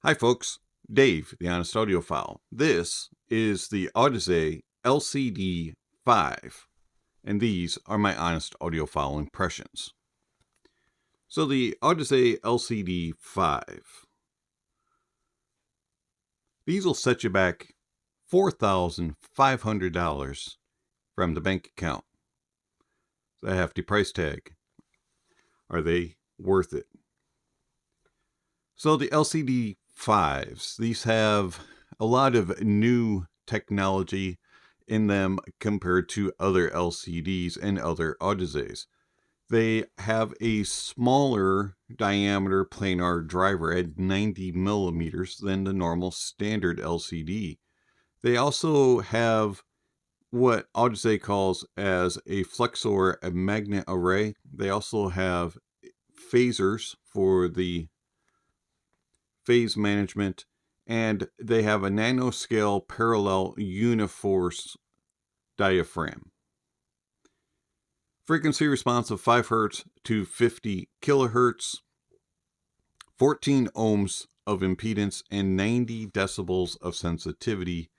Hi folks, Dave, the Honest Audiophile. This is the Audeze LCD-5, and these are my Honest Audiophile impressions. So the Audeze LCD-5, these will set you back $4,500 from the bank account. It's a hefty price tag. Are they worth it? So the LCD-5s, these have a lot of new technology in them compared to other LCDs and other Audezes. They have a smaller diameter planar driver at 90 millimeters than the normal standard LCD. They also have what Audeze calls as a flexor a magnet array. They also have phasers for the phase management, and they have a nanoscale parallel uniforce diaphragm. Frequency response of 5 Hz to 50 kilohertz, 14 ohms of impedance, and 90 decibels of sensitivity.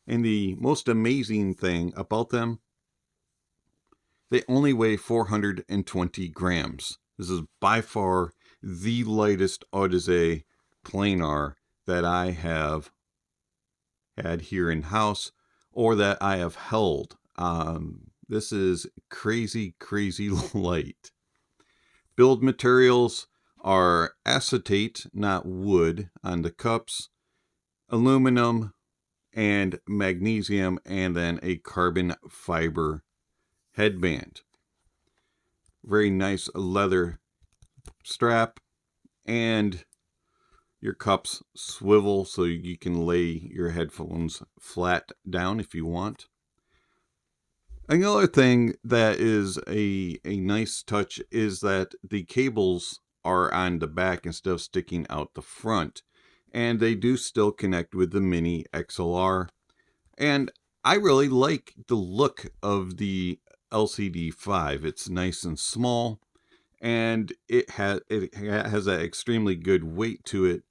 And the most amazing thing about them, they only weigh 420 grams. This is by far the lightest Audeze planar that I have had here in house or that I have held. This is crazy light. Build materials are acetate, not wood, on the cups, aluminum and magnesium, and then a carbon fiber headband. Very nice leather strap, and your cups swivel so you can lay your headphones flat down if you want. Another thing that is a nice touch is that the cables are on the back instead of sticking out the front. And they do still connect with the mini XLR. And I really like the look of the LCD-5. It's nice and small, and it has an extremely good weight to it,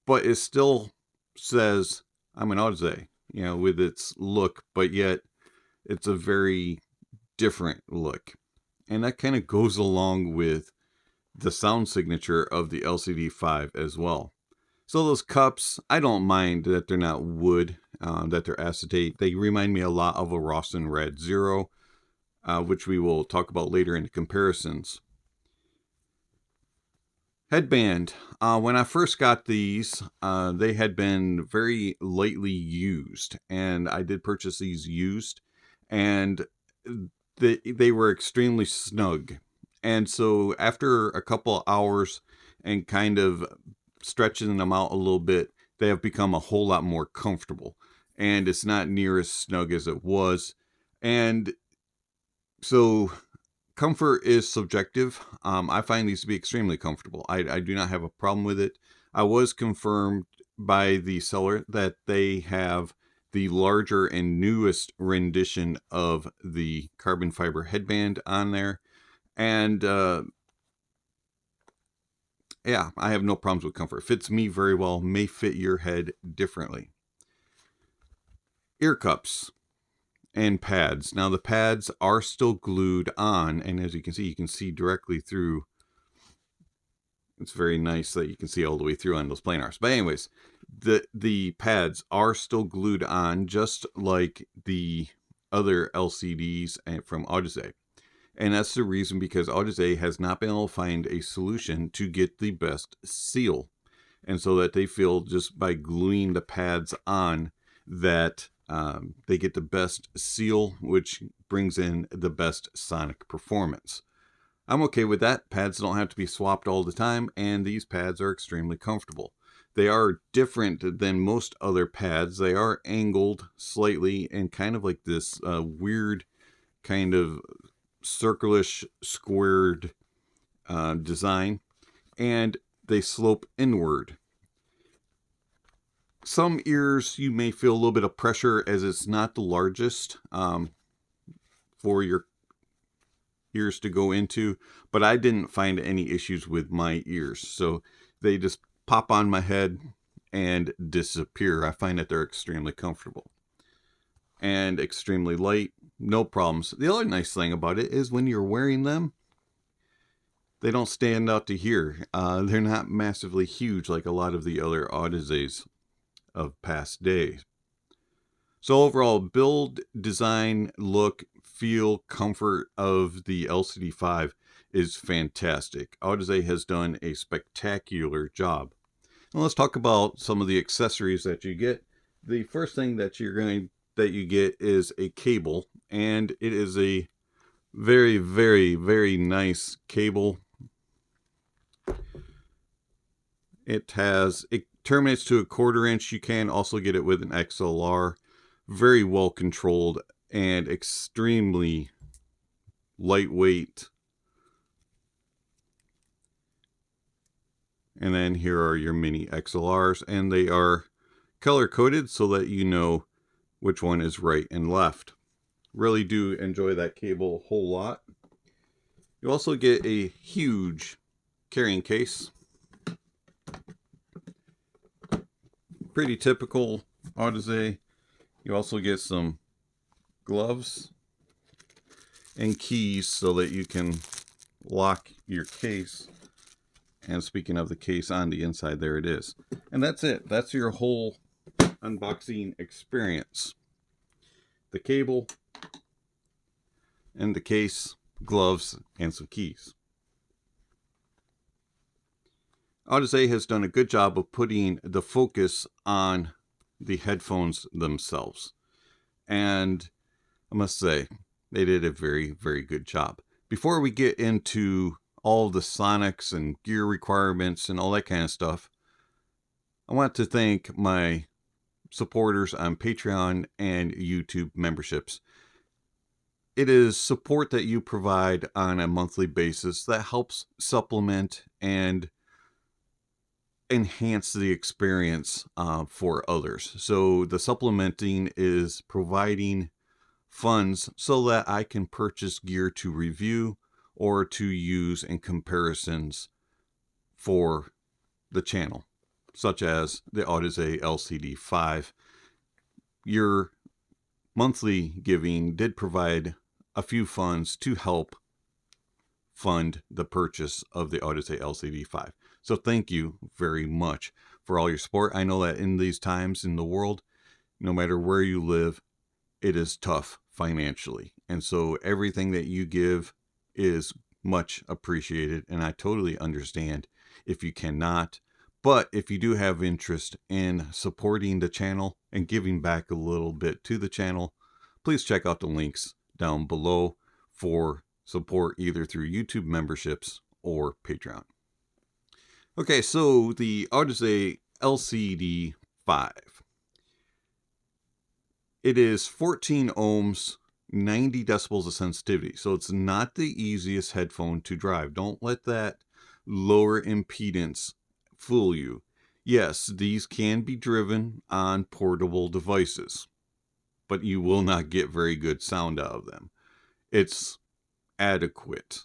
but it still says I'm an Audeze, with its look, but yet it's a very different look. And that kind of goes along with the sound signature of the LCD-5 as well. So those cups, I don't mind that they're not wood, that they're acetate. They remind me a lot of a Rawson Red Zero, which we will talk about later in the comparisons. Headband. When I first got these, they had been very lightly used, and I did purchase these used, and they were extremely snug. And so after a couple of hours and kind of stretching them out a little bit, they have become a whole lot more comfortable, and it's not near as snug as it was. And so comfort is subjective. I find these to be extremely comfortable. I do not have a problem with it. I was confirmed by the seller that they have the larger and newest rendition of the carbon fiber headband on there. And yeah, I have no problems with comfort. It fits me very well, may fit your head differently. Ear cups and pads. Now the pads are still glued on, and as you can see directly through. It's very nice that you can see all the way through on those planars. But anyways, the pads are still glued on, just like the other LCDs from Audeze. And that's the reason, because Audeze has not been able to find a solution to get the best seal. And so that they feel just by gluing the pads on that they get the best seal, which brings in the best sonic performance. I'm okay with that. Pads don't have to be swapped all the time, and these pads are extremely comfortable. They are different than most other pads. They are angled slightly and kind of like this weird kind of circlish squared design, and they slope inward. Some ears you may feel a little bit of pressure, as it's not the largest for your ears to go into, but I didn't find any issues with my ears. So they just pop on my head and disappear. I find that they're extremely comfortable and extremely light, no problems. The other nice thing about it is when you're wearing them, they don't stand out to hear. They're not massively huge like a lot of the other Audezes of past days. So overall, build, design, look, feel, comfort of the LCD-5 is fantastic. Audeze has done a spectacular job. Now let's talk about some of the accessories that you get. The first thing that you get is a cable, and it is a very, very, very nice cable. It terminates to a 1/4 inch. You can also get it with an XLR. Very well controlled and extremely lightweight. And then here are your mini XLRs, and they are color coded so that you know which one is right and left. Really do enjoy that cable a whole lot. You also get a huge carrying case. Pretty typical Audeze. You also get some gloves and keys so that you can lock your case. And speaking of the case, on the inside, there it is. And that's it. That's your whole unboxing experience. The cable and the case, gloves, and some keys. Audeze has done a good job of putting the focus on the headphones themselves. And I must say, they did a very, very good job. Before we get into all the sonics and gear requirements and all that kind of stuff, I want to thank my supporters on Patreon and YouTube memberships. It is support that you provide on a monthly basis that helps supplement and enhance the experience for others. So the supplementing is providing funds so that I can purchase gear to review or to use in comparisons for the channel, such as the Audeze LCD-5. Your monthly giving did provide a few funds to help fund the purchase of the Audeze LCD-5. So thank you very much for all your support. I know that in these times in the world, no matter where you live, it is tough financially. And so everything that you give is much appreciated. And I totally understand if you cannot. But if you do have interest in supporting the channel and giving back a little bit to the channel, please check out the links down below for support either through YouTube memberships or Patreon. Okay, so the Audeze LCD-5. It is 14 ohms, 90 decibels of sensitivity. So it's not the easiest headphone to drive. Don't let that lower impedance fool you. Yes, these can be driven on portable devices, but you will not get very good sound out of them. It's adequate.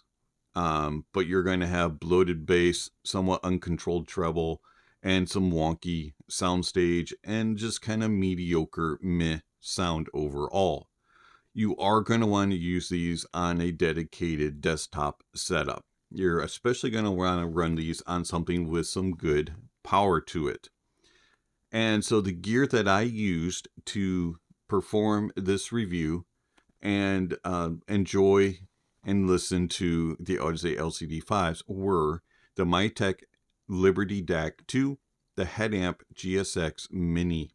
But you're going to have bloated bass, somewhat uncontrolled treble, and some wonky soundstage, and just kind of mediocre meh sound overall. You are going to want to use these on a dedicated desktop setup. You're especially going to want to run these on something with some good power to it. And so the gear that I used to perform this review and enjoy and listen to the Audeze LCD-5s were the Mytek Liberty DAC 2, the Headamp GSX Mini.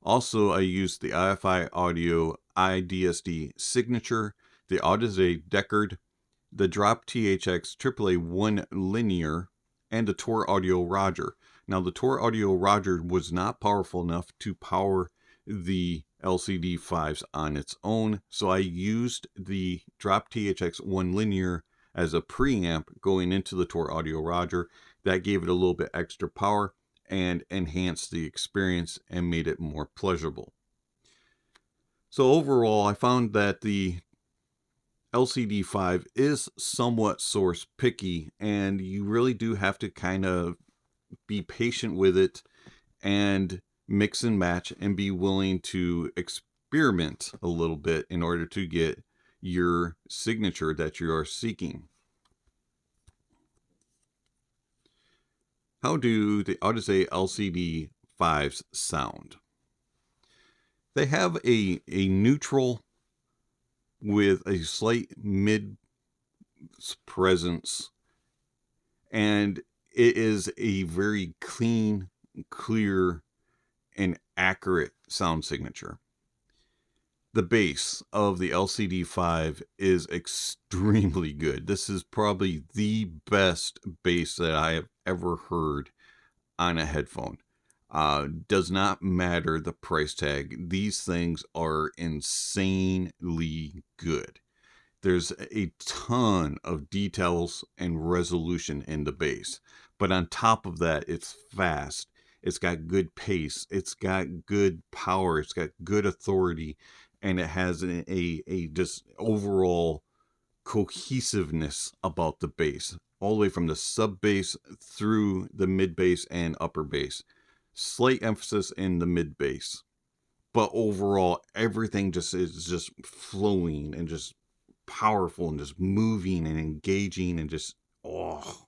Also, I used the Hifi Audio iDSD Signature, the Audeze Deckard, the Drop THX AAA 1 Linear, and the Tor Audio Roger. Now, the Tor Audio Roger was not powerful enough to power the LCD-5s on its own, so I used the Drop THX 1 Linear as a preamp going into the Tor Audio Roger. That gave it a little bit extra power and enhanced the experience and made it more pleasurable. So overall, I found that the LCD-5 is somewhat source picky, and you really do have to kind of be patient with it and mix and match and be willing to experiment a little bit in order to get your signature that you are seeking. How do the Audeze LCD-5s sound? They have a neutral with a slight mid presence, and it is a very clean, clear, and accurate sound signature. The bass of the LCD-5 is extremely good. This is probably the best bass that I have ever heard on a headphone. Does not matter the price tag. These things are insanely good. There's a ton of details and resolution in the bass. But on top of that, it's fast. It's got good pace. It's got good power. It's got good authority. And it has a just overall cohesiveness about the bass, all the way from the sub bass through the mid bass and upper bass. Slight emphasis in the mid bass, but overall everything just is just flowing and just powerful and just moving and engaging and just, oh,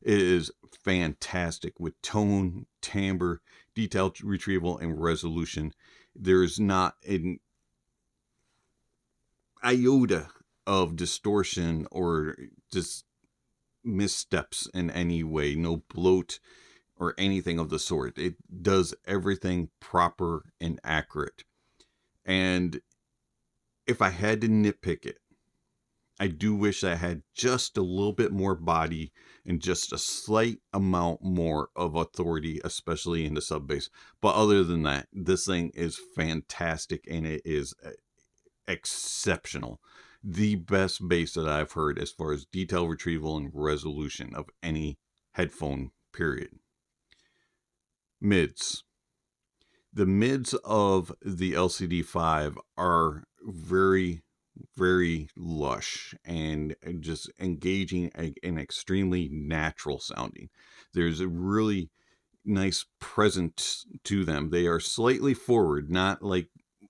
it is fantastic with tone, timbre, detail retrieval, and resolution. There's not an iota of distortion or just missteps in any way, no bloat or anything of the sort. It does everything proper and accurate. And if I had to nitpick it, I do wish I had just a little bit more body and just a slight amount more of authority, especially in the sub bass. But other than that, this thing is fantastic and it is exceptional. The best bass that I've heard as far as detail retrieval and resolution of any headphone, period. Mids. The mids of the LCD-5 are very, very lush and just engaging and extremely natural sounding. There's a really nice presence to them. They are slightly forward, not like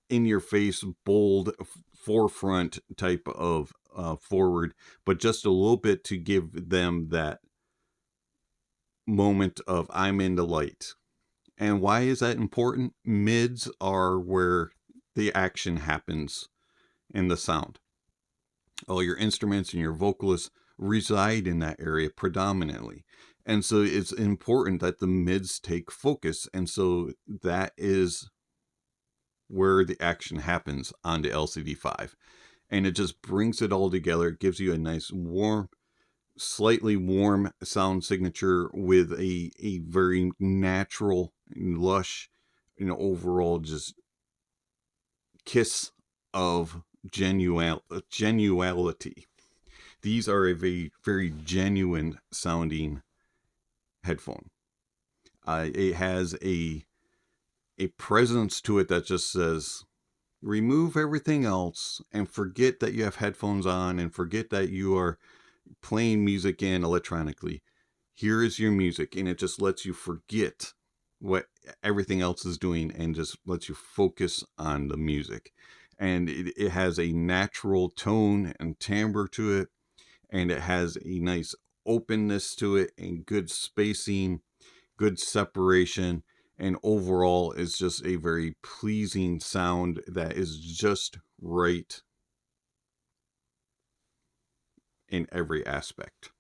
in your face, bold, forefront type of forward, but just a little bit to give them that moment of I'm in the light. And why is that important? Mids are where the action happens in the sound. All your instruments and your vocalists reside in that area predominantly. And so it's important that the mids take focus. And so that is where the action happens on the LCD-5. And it just brings it all together. It gives you a nice warm, slightly warm sound signature with a very natural, lush, overall just kiss of genuality. These are a very, very genuine sounding headphone. It has a presence to it that just says, remove everything else and forget that you have headphones on and forget that you are playing music in electronically. Here is your music, and it just lets you forget what everything else is doing and just lets you focus on the music. And it has a natural tone and timbre to it, and it has a nice openness to it and good spacing, good separation, and overall is just a very pleasing sound that is just right in every aspect.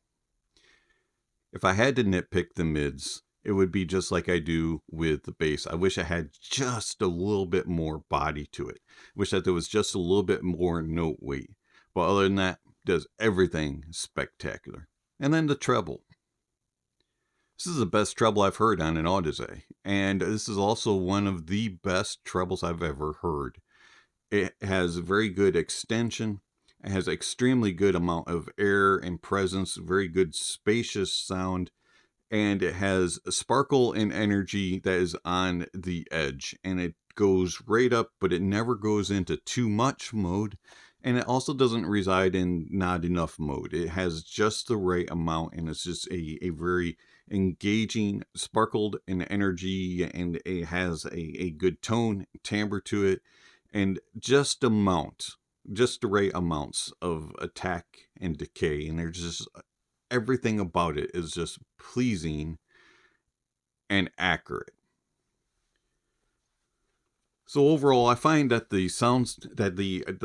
If I had to nitpick the mids, it would be just like I do with the bass. I wish I had just a little bit more body to it. Wish that there was just a little bit more note weight. But other than that, does everything spectacular. And then the treble. This is the best treble I've heard on an Audeze. And this is also one of the best trebles I've ever heard. It has very good extension. It has extremely good amount of air and presence. Very good spacious sound. And it has a sparkle and energy that is on the edge. And it goes right up, but it never goes into too much mode. And it also doesn't reside in not enough mode. It has just the right amount, and it's just a very engaging, sparkled and energy, and it has a good tone, timbre to it, and just the right amounts of attack and decay. And there's just everything about it is just pleasing and accurate. So overall, I find that the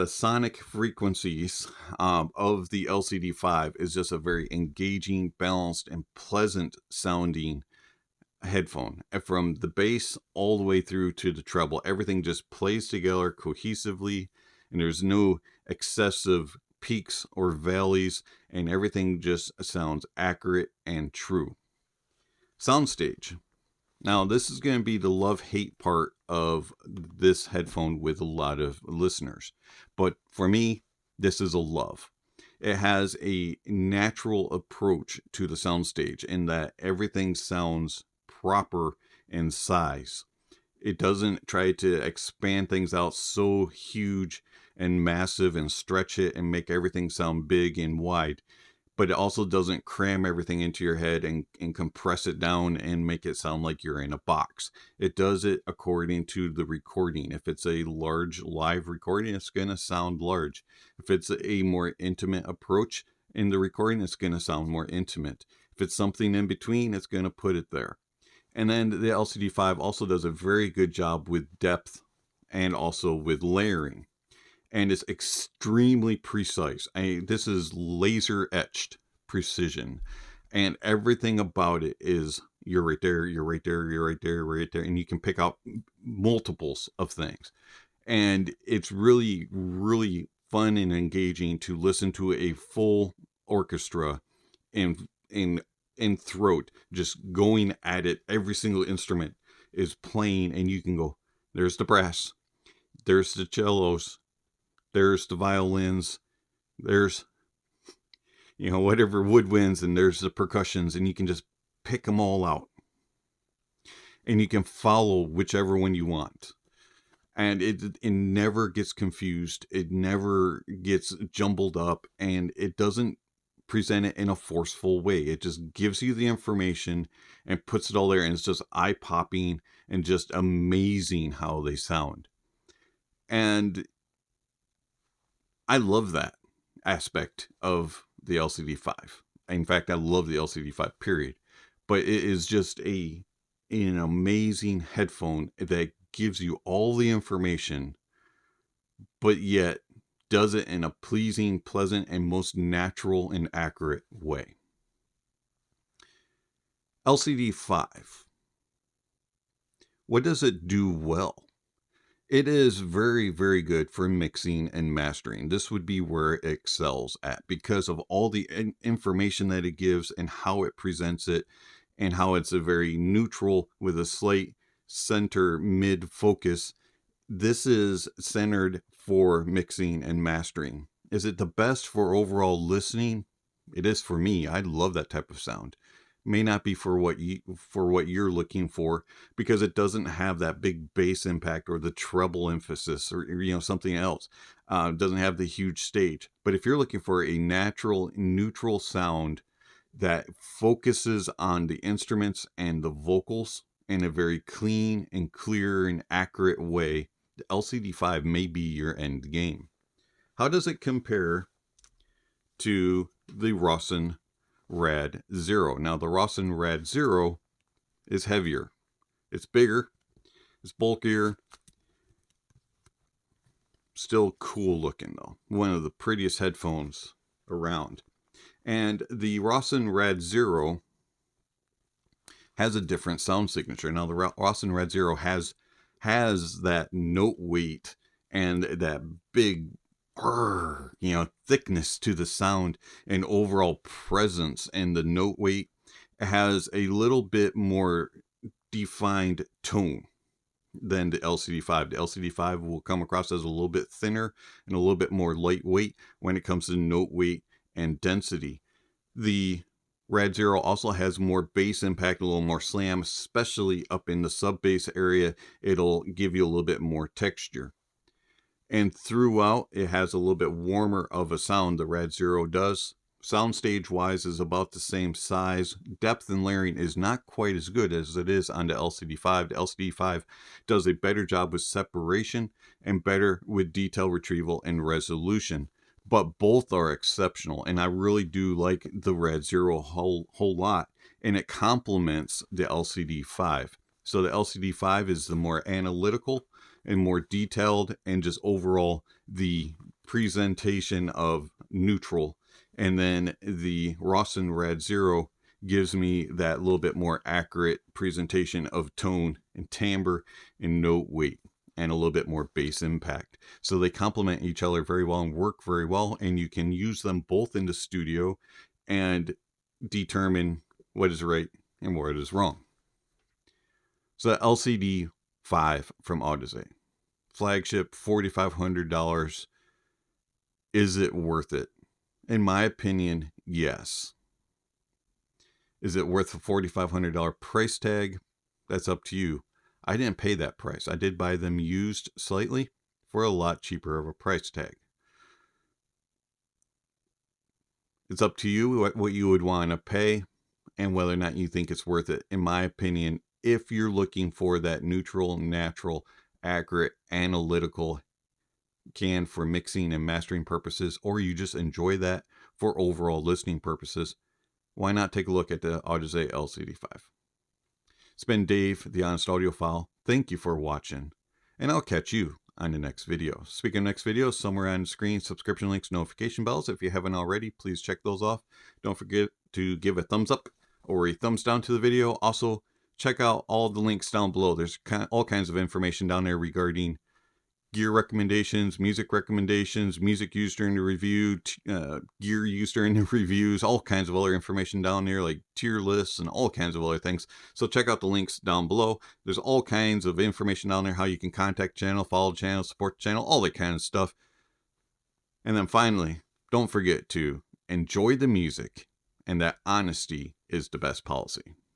sonic frequencies of the LCD-5 is just a very engaging, balanced, and pleasant sounding headphone. From the bass all the way through to the treble, everything just plays together cohesively, and there's no excessive peaks or valleys, and everything just sounds accurate and true. Soundstage. Now, this is going to be the love-hate part of this headphone with a lot of listeners. But for me, this is a love. It has a natural approach to the Soundstage in that everything sounds proper in size. It doesn't try to expand things out so huge and massive and stretch it and make everything sound big and wide. But it also doesn't cram everything into your head and compress it down and make it sound like you're in a box. It does it according to the recording. If it's a large live recording, it's going to sound large. If it's a more intimate approach in the recording, it's going to sound more intimate. If it's something in between, it's going to put it there. And then the LCD-5 also does a very good job with depth and also with layering. And it's extremely precise. This is laser etched precision, and everything about it is you're right there, you're right there, you're right there, you're right there, and you can pick out multiples of things. And it's really, really fun and engaging to listen to a full orchestra in throat, just going at it. Every single instrument is playing, and you can go, there's the brass, there's the cellos, there's the violins, there's, whatever woodwinds, and there's the percussions, and you can just pick them all out. And you can follow whichever one you want. And it never gets confused. It never gets jumbled up, and it doesn't present it in a forceful way. It just gives you the information and puts it all there, and it's just eye-popping and just amazing how they sound. And I love that aspect of the LCD-5. In fact, I love the LCD-5, period. But it is just an amazing headphone that gives you all the information, but yet does it in a pleasing, pleasant, and most natural and accurate way. LCD-5. What does it do well? It is very, very good for mixing and mastering. This would be where it excels at because of all the information that it gives and how it presents it, and how it's a very neutral with a slight center mid focus. This is centered for mixing and mastering. Is it the best for overall listening? It is for me. I love that type of sound. May not be for what you're looking for, because it doesn't have that big bass impact or the treble emphasis or something else. It doesn't have the huge stage. But if you're looking for a natural, neutral sound that focuses on the instruments and the vocals in a very clean and clear and accurate way, the LCD-5 may be your end game. How does it compare to the Rosin Rad Zero? Now, the Rosin Rad Zero is heavier. It's bigger. It's bulkier. Still cool looking, though. One of the prettiest headphones around. And the Rosin Rad Zero has a different sound signature. Now, the Rosin Rad Zero has that note weight and that big thickness to the sound and overall presence, and the note weight has a little bit more defined tone than the LCD-5. The LCD-5 will come across as a little bit thinner and a little bit more lightweight when it comes to note weight and density. The Rad Zero also has more bass impact, a little more slam, especially up in the sub bass area. It'll give you a little bit more texture. And throughout, it has a little bit warmer of a sound, the Rad Zero does. Soundstage wise is about the same size. Depth and layering is not quite as good as it is on the LCD-5. The LCD-5 does a better job with separation and better with detail retrieval and resolution. But both are exceptional, and I really do like the Red Zero a whole lot, and it complements the LCD-5. So the LCD-5 is the more analytical and more detailed, and just overall the presentation of neutral. And then the Rawson Red Zero gives me that little bit more accurate presentation of tone and timbre and note weight, and a little bit more bass impact. So they complement each other very well and work very well, and you can use them both in the studio and determine what is right and what is wrong. So the LCD-5 from Audeze, flagship, $4,500. Is it worth it? In my opinion, yes. Is it worth a $4,500 price tag? That's up to you. I didn't pay that price. I did buy them used slightly for a lot cheaper of a price tag. It's up to you what you would want to pay and whether or not you think it's worth it. In my opinion, if you're looking for that neutral, natural, accurate, analytical can for mixing and mastering purposes, or you just enjoy that for overall listening purposes, why not take a look at the Audeze LCD-5? It's been Dave, the Honest Audiophile. Thank you for watching, and I'll catch you on the next video. Speaking of next video, somewhere on the screen, subscription links, notification bells. If you haven't already, please check those off. Don't forget to give a thumbs up or a thumbs down to the video. Also, check out all the links down below. There's all kinds of information down there regarding gear recommendations, music used during the review, gear used during the reviews, all kinds of other information down there, like tier lists and all kinds of other things. So check out the links down below. There's all kinds of information down there, how you can contact the channel, follow the channel, support the channel, all that kind of stuff. And then finally, don't forget to enjoy the music, and that honesty is the best policy.